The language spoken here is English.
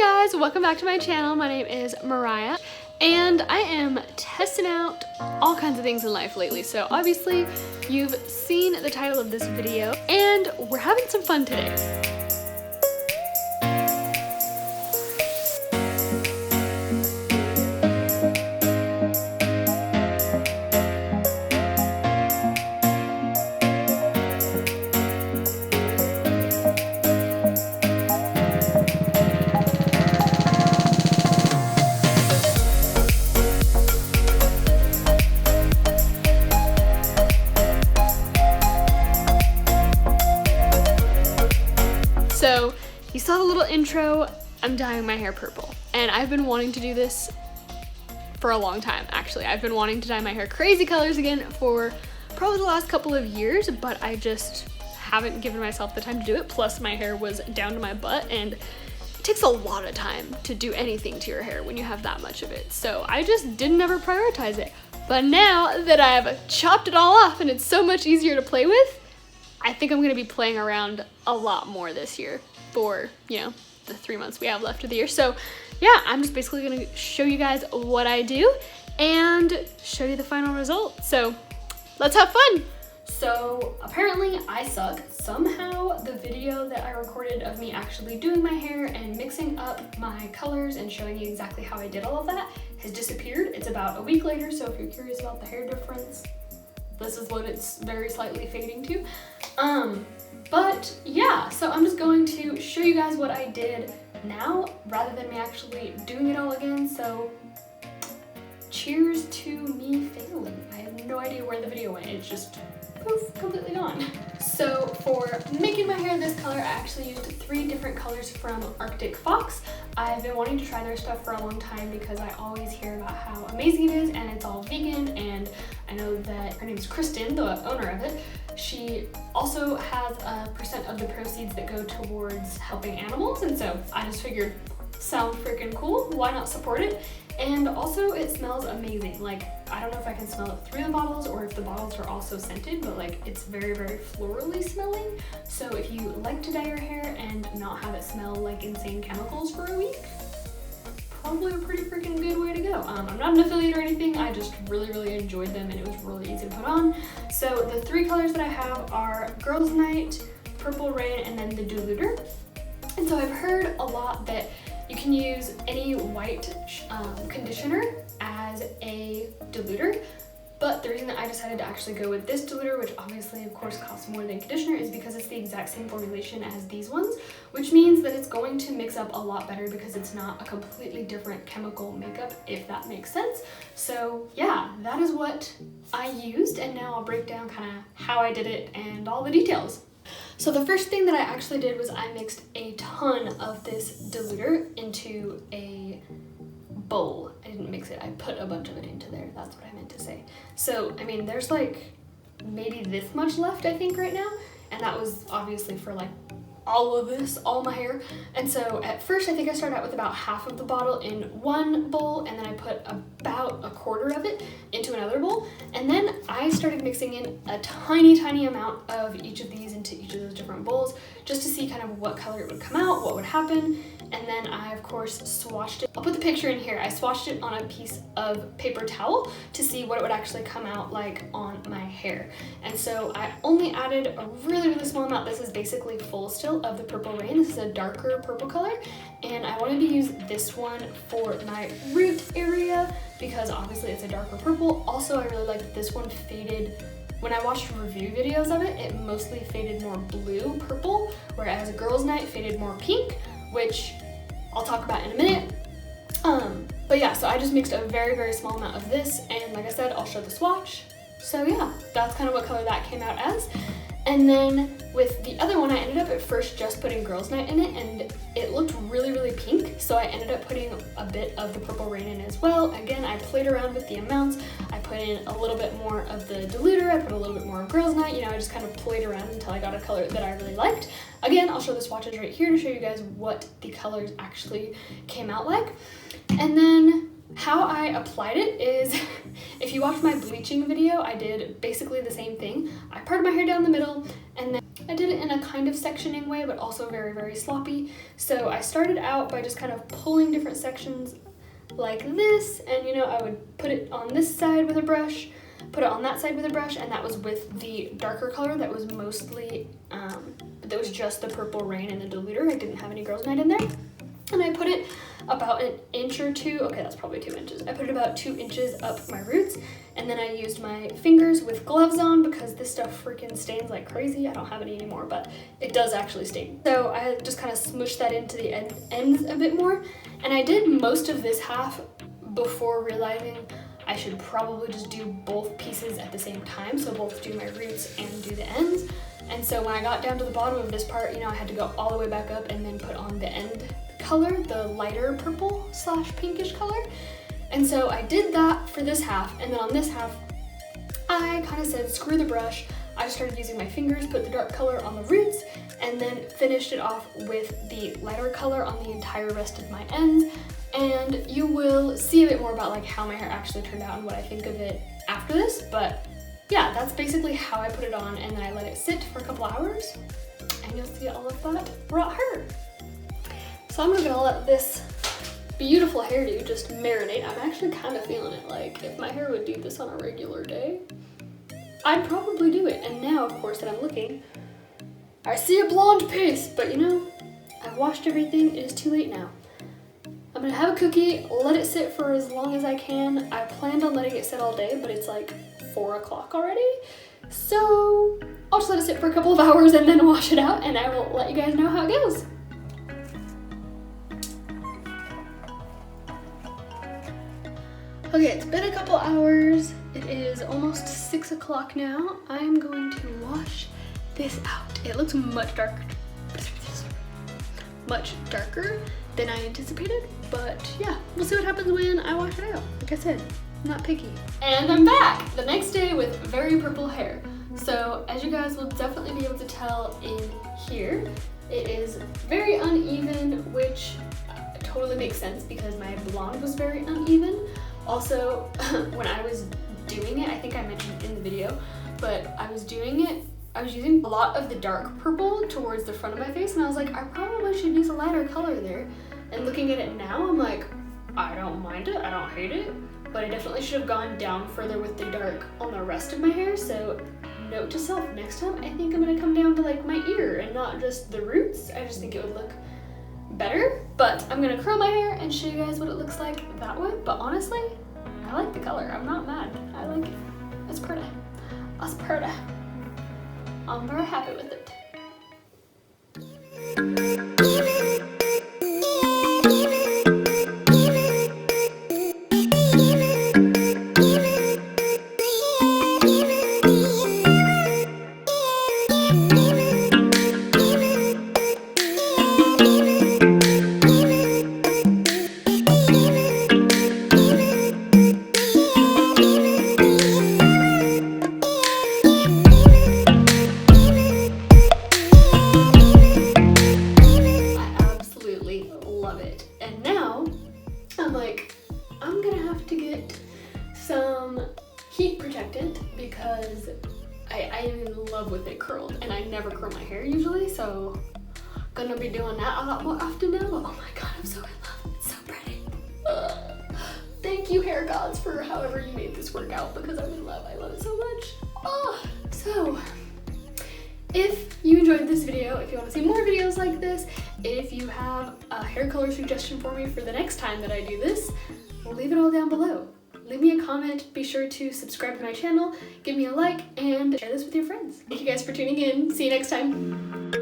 guys, welcome back to my channel. My name is Mariah and I am testing out all kinds of things in life lately. So obviously you've seen the title of this video and we're having some fun today. So you saw the little intro, I'm dyeing my hair purple. And I've been wanting to do this for a long time, actually. I've been wanting to dye my hair crazy colors again for probably the last couple of years, but I just haven't given myself the time to do it. Plus my hair was down to my butt and it takes a lot of time to do anything to your hair when you have that much of it. So I just didn't ever prioritize it. But now that I've chopped it all off and it's so much easier to play with, I think I'm gonna be playing around a lot more this year for, you know, the 3 months we have left of the year. So yeah, I'm just basically gonna show you guys what I do and show you the final result. So let's have fun. So apparently I suck. Somehow the video that I recorded of me actually doing my hair and mixing up my colors and showing you exactly how I did all of that has disappeared. It's about a week later, so if you're curious about the hair difference, this is what it's very slightly fading to. But yeah, so I'm just going to show you guys what I did now rather than me actually doing it all again. So cheers to me failing. I have no idea where the video went. It's just poof, completely gone. So for making my hair this color, I actually used 3 different colors from Arctic Fox. I've been wanting to try their stuff for a long time because I always hear about how amazing it is and it's all vegan, and I know that her name is Kristen, the owner of it. She also has a % of the proceeds that go towards helping animals, and so I just figured, sounds freaking cool, why not support it? And also it smells amazing. Like, I don't know if I can smell it through the bottles or if the bottles are also scented, but like it's very, very florally smelling. So if you like to dye your hair and not have it smell like insane chemicals for a week, probably a pretty freaking good way to go. I'm not an affiliate or anything, I just really enjoyed them and it was really easy to put on. So the 3 colors that I have are Girls Night, Purple Rain, and then the Diluter. And so I've heard a lot that you can use any white conditioner as a diluter, but the reason that I decided to actually go with this diluter, which obviously of course costs more than conditioner, is because it's the exact same formulation as these ones, which means that it's going to mix up a lot better because it's not a completely different chemical makeup, if that makes sense. So yeah, that is what I used, and now I'll break down kind of how I did it and all the details. So the first thing that I actually did was I mixed a ton of this diluter into a bowl. I didn't mix it, I put a bunch of it into there. That's what I meant to say. So, I mean, there's like maybe this much left, I think, right now. And that was obviously for like all of this, all my hair. And so at first I think I started out with about half of the bottle in one bowl, and then I put about a quarter of it into another bowl. And then I started mixing in a tiny amount of each of these into each of those different bowls just to see kind of what color it would come out, what would happen. And then I, of course, swatched it. I'll put the picture in here. I swatched it on a piece of paper towel to see what it would actually come out like on my hair. And so I only added a really small amount. This is basically full still of the Purple Rain. This is a darker purple color. And I wanted to use this one for my root area because obviously it's a darker purple. Also, I really like that this one faded. When I watched review videos of it, it mostly faded more blue purple, whereas Girls Night faded more pink, which I'll talk about in a minute. But yeah, so I just mixed a very small amount of this, and like I said, I'll show the swatch. So yeah, that's kind of what color that came out as. And then with the other one, I ended up at first just putting Girls Night in it, and it looked really pink, so I ended up putting a bit of the Purple Rain in as well. Again, I played around with the amounts. I put in a little bit more of the diluter, I put a little bit more of Girls Night, you know, I just kind of played around until I got a color that I really liked. Again, I'll show the swatches right here to show you guys what the colors actually came out like. And then how I applied it is, if you watch my bleaching video, I did basically the same thing. I parted my hair down the middle, and then I did it in a kind of sectioning way, but also very, very sloppy. So I started out by just kind of pulling different sections like this, and you know, I would put it on this side with a brush, put it on that side with a brush, and that was with the darker color that was mostly, that was just the Purple Rain and the diluter. I didn't have any Girls Night in there. And I put it about an inch or two, okay, that's probably 2 inches. I put it about 2 inches up my roots, and then I used my fingers with gloves on because this stuff freaking stains like crazy. I don't have any anymore, but it does actually stain. So I just kind of smushed that into the ends a bit more, and I did most of this half before realizing I should probably just do both pieces at the same time, so both do my roots and do the ends. And so when I got down to the bottom of this part, you know, I had to go all the way back up and then put on the end color, the lighter purple / pinkish color. And so I did that for this half, and then on this half, I kind of said, screw the brush. I just started using my fingers, put the dark color on the roots, and then finished it off with the lighter color on the entire rest of my ends. And you will see a bit more about like how my hair actually turned out and what I think of it after this, but yeah, that's basically how I put it on, and then I let it sit for a couple hours, and you'll see all of that raw hair. So I'm gonna let this beautiful hairdo just marinate. I'm actually kind of feeling it. Like, if my hair would do this on a regular day, I'd probably do it. And now, of course, that I'm looking, I see a blonde paste, but you know, I've washed everything. It is too late now. I'm gonna have a cookie, let it sit for as long as I can. I planned on letting it sit all day, but it's like 4 o'clock already. So I'll just let it sit for a couple of hours and then wash it out, and I will let you guys know how it goes. Okay, it's been a couple hours. It is almost 6 o'clock now. I'm going to wash this out. It looks much darker than I anticipated, but yeah, we'll see what happens when I wash it out. Like I said, I'm not picky. And I'm back the next day with very purple hair. So as you guys will definitely be able to tell in here, it is very uneven, which totally makes sense because my blonde was very uneven. Also, when I was doing it, I think I mentioned in the video, but I was doing it, I was using a lot of the dark purple towards the front of my face, and I was like, I probably should use a lighter color there. And looking at it now, I'm like, I don't mind it, I don't hate it, but I definitely should have gone down further with the dark on the rest of my hair. So note to self, next time I think I'm gonna come down to like my ear and not just the roots. I just think it would look better, but I'm gonna curl my hair and show you guys what it looks like that way. But honestly, I like the color. I'm not mad. I like it. It's pretty. It's pretty. I'm very happy with it. Heat protectant because I am in love with it curled, and I never curl my hair usually, so gonna be doing that a lot more often now. Oh my god, I'm so in love. It's so pretty. Thank you, hair gods, for however you made this work out, because I'm in love. I love it so much. So if you enjoyed this video, if you want to see more videos like this, if you have a hair color suggestion for me for the next time that I do this, leave it all down below. Leave me a comment, be sure to subscribe to my channel, give me a like, and share this with your friends. Thank you guys for tuning in. See you next time.